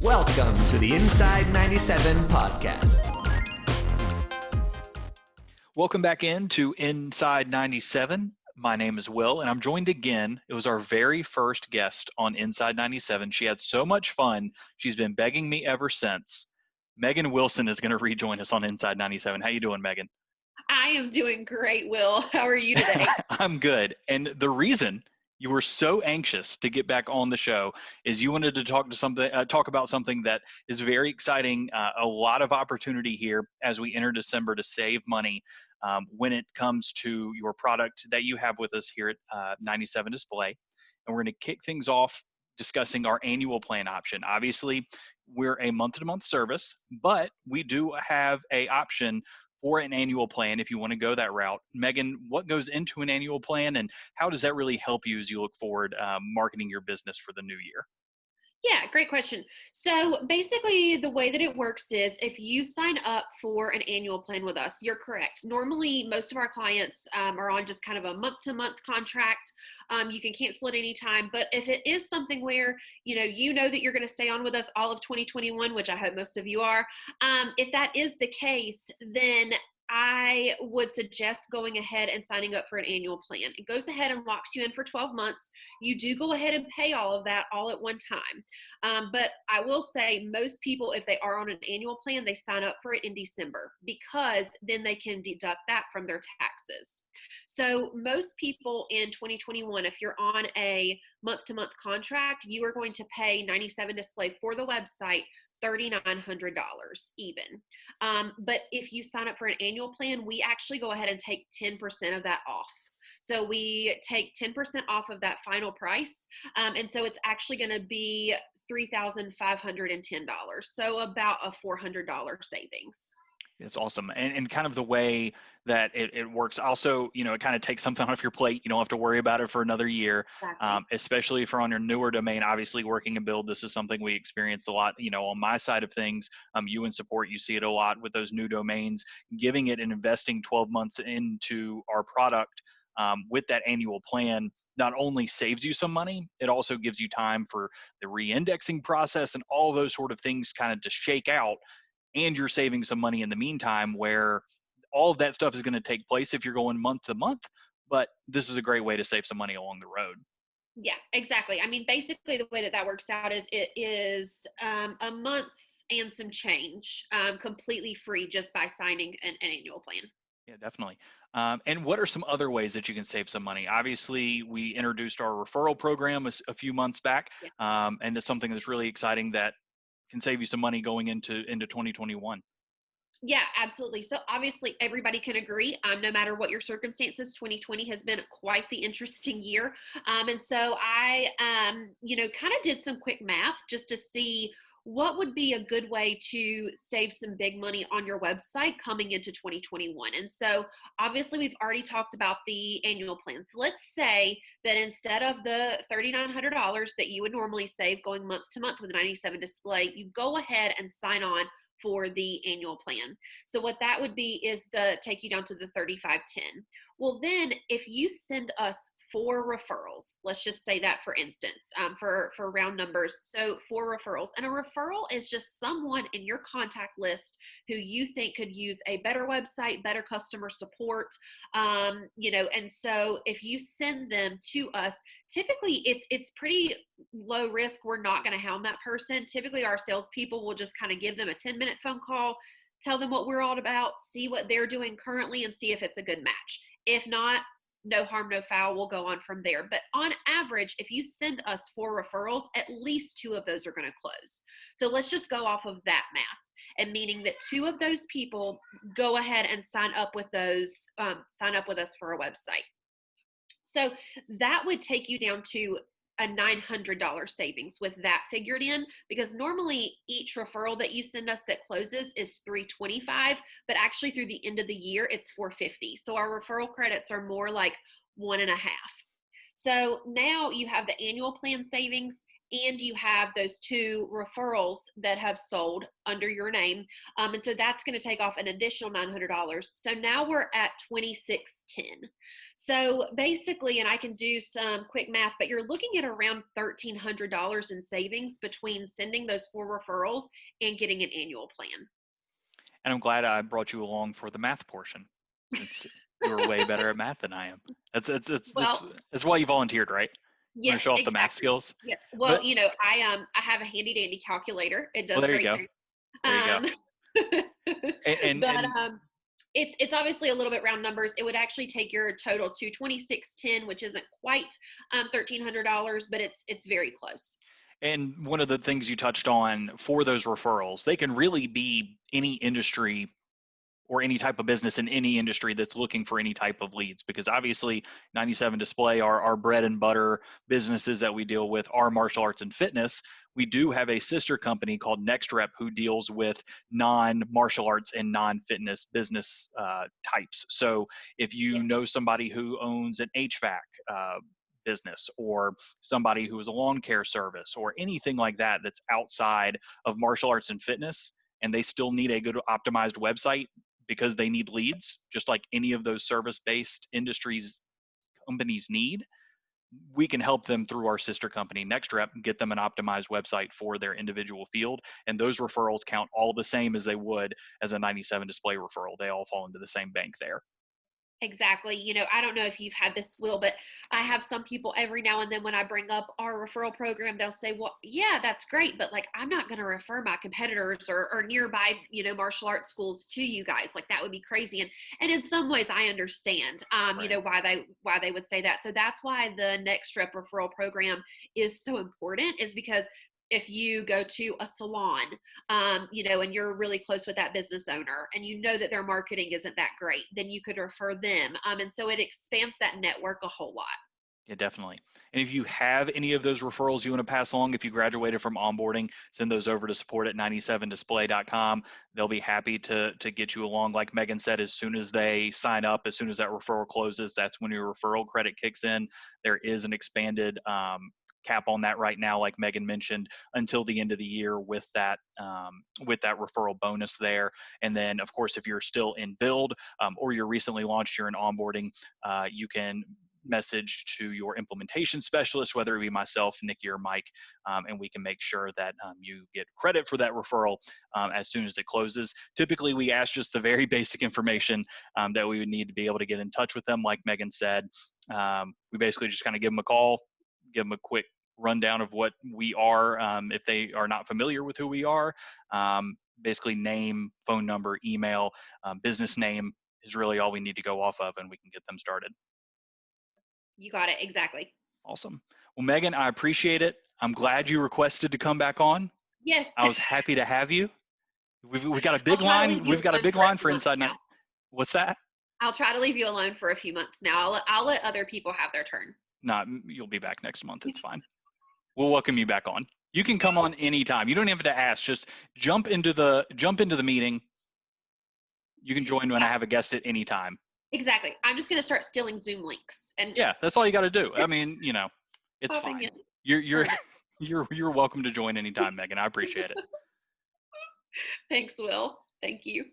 Welcome to the Inside97 podcast. Welcome back into Inside 97. My name is Will, and I'm joined again. It was our very first guest on Inside 97. She had so much fun. She's been begging me ever since. Megan Wilson is going to rejoin us on Inside 97. How you doing, Megan? I am doing great, Will. How are you today? I'm good. And the reason you were so anxious to get back on the show is you wanted to talk about something that is very exciting. A lot of opportunity here as we enter December to save money when it comes to your product that you have with us here at 97 Display. And we're going to kick things off discussing our annual plan option. Obviously, we're a month-to-month service, but we do have a option for an annual plan if you want to go that route. Megan, what goes into an annual plan and how does that really help you as you look forward marketing your business for the new year? Yeah, great question. So basically the way that it works is if you sign up for an annual plan with us, you're correct. Normally, most of our clients are on just kind of a month-to-month contract. You can cancel at any time. But if it is something where, you know that you're going to stay on with us all of 2021, which I hope most of you are, if that is the case, then I would suggest going ahead and signing up for an annual plan. It goes ahead and locks you in for 12 months. You do go ahead and pay all of that all at one time. But I will say most people, if they are on an annual plan, they sign up for it in December because then they can deduct that from their taxes. So most people in 2021, if you're on a month-to-month contract, you are going to pay 97 Display for the website $3,900 even. But if you sign up for an annual plan, we actually go ahead and take 10% of that off. So we take 10% off of that final price. And so it's actually going to be $3,510. So about a $400 savings. It's awesome. And kind of the way that it works also, it kind of takes something off your plate. You don't have to worry about it for another year, Exactly. Especially if you're on your newer domain. Obviously, working and build, this is something we experienced a lot, on my side of things. You in support, you see it a lot with those new domains, giving it and investing 12 months into our product with that annual plan not only saves you some money, it also gives you time for the re-indexing process and all those sort of things kind of to shake out. And you're saving some money in the meantime where all of that stuff is going to take place if you're going month to month, but this is a great way to save some money along the road. Yeah, exactly. I mean, basically the way that works out is it is a month and some change completely free just by signing an annual plan. Yeah, definitely. And what are some other ways that you can save some money? Obviously, we introduced our referral program a few months back, and it's something that's really exciting that can save you some money going into 2021. Yeah, absolutely. So obviously everybody can agree, no matter what your circumstances, 2020 has been quite the interesting year. And so I, kind of did some quick math just to see what would be a good way to save some big money on your website coming into 2021. And so obviously we've already talked about the annual plan. So let's say that instead of the $3,900 that you would normally save going month to month with 97 Display, you go ahead and sign on for the annual plan. So what that would be is take you down to the 3510. Well, then if you send us 4 referrals, let's just say that for instance, for round numbers. So 4 referrals, and a referral is just someone in your contact list who you think could use a better website, better customer support, and so if you send them to us, typically it's pretty low risk. We're not going to hound that person. Typically our salespeople will just kind of give them a 10-minute phone call, tell them what we're all about, see what they're doing currently, and see if it's a good match. If not, no harm, no foul. We'll go on from there. But on average, if you send us 4 referrals, at least 2 of those are going to close. So let's just go off of that math. And meaning that 2 of those people go ahead and sign up with us for a website. So that would take you down to a $900 savings with that figured in, because normally each referral that you send us that closes is $325, but actually through the end of the year it's $450. So our referral credits are more like 1.5. So now you have the annual plan savings and you have those 2 referrals that have sold under your name. And so that's going to take off an additional $900. So now we're at $2,610. So basically, and I can do some quick math, but you're looking at around $1,300 in savings between sending those 4 referrals and getting an annual plan. And I'm glad I brought you along for the math portion, since you're way better at math than I am. Well, That's why you volunteered, right? Want to yes, show off the math exactly. skills? Yes. But Well, I have a handy dandy calculator. It well, does there you great go. things. There you go. Um, but And it's obviously a little bit round numbers. It would actually take your total to 2610, which isn't quite $1,300, but it's very close. and one of the things you touched on for those referrals, they can really be any industry or any type of business in any industry that's looking for any type of leads, because obviously 97 Display, our bread and butter businesses that we deal with are martial arts and fitness. We do have a sister company called NextRep who deals with non-martial arts and non-fitness business types. So if you Yeah. know somebody who owns an HVAC business, or somebody who is a lawn care service, or anything like that that's outside of martial arts and fitness, and they still need a good optimized website because they need leads, just like any of those service-based industries companies need, we can help them through our sister company, NextRep, and get them an optimized website for their individual field. And those referrals count all the same as they would as a 97 Display referral. They all fall into the same bank there. Exactly. I don't know if you've had this, Will, but I have some people every now and then when I bring up our referral program, they'll say, well, yeah, that's great, but like, I'm not going to refer my competitors or nearby, martial arts schools to you guys. Like that would be crazy. And in some ways I understand, Right. why they would say that. So that's why the Next Rep referral program is so important, is because if you go to a salon, and you're really close with that business owner and you know that their marketing isn't that great, then you could refer them. And so it expands that network a whole lot. Yeah, definitely. And if you have any of those referrals you want to pass along, if you graduated from onboarding, send those over to support@97display.com. They'll be happy to get you along. Like Megan said, as soon as they sign up, as soon as that referral closes, that's when your referral credit kicks in. There is an expanded cap on that right now, like Megan mentioned, until the end of the year with that referral bonus there. And then, of course, if you're still in build or you're recently launched, you're in onboarding, you can message to your implementation specialist, whether it be myself, Nikki, or Mike, and we can make sure that you get credit for that referral as soon as it closes. Typically, we ask just the very basic information that we would need to be able to get in touch with them. Like Megan said, we basically just kind of give them a call, give them a quick rundown of what we are, if they are not familiar with who we are. Basically, name, phone number, email, business name is really all we need to go off of, and we can get them started. You got it. Exactly. Awesome. Well, Megan, I appreciate it. I'm glad you requested to come back on. Yes. I was happy to have you. We've got a I'll big try to line. leave you We've got a alone big for a line few for months Inside now. Night. What's that? I'll try to leave you alone for a few months now. I'll let other people have their turn. Not, you'll be back next month. It's fine. We'll welcome you back on. You can come on anytime. You don't even have to ask. Just jump into the meeting. You can join when I have a guest at any time. Exactly. I'm just going to start stealing Zoom links. And Yeah, that's all you got to do. I mean, it's popping fine. in. You're welcome to join anytime, Megan. I appreciate it. Thanks, Will. Thank you.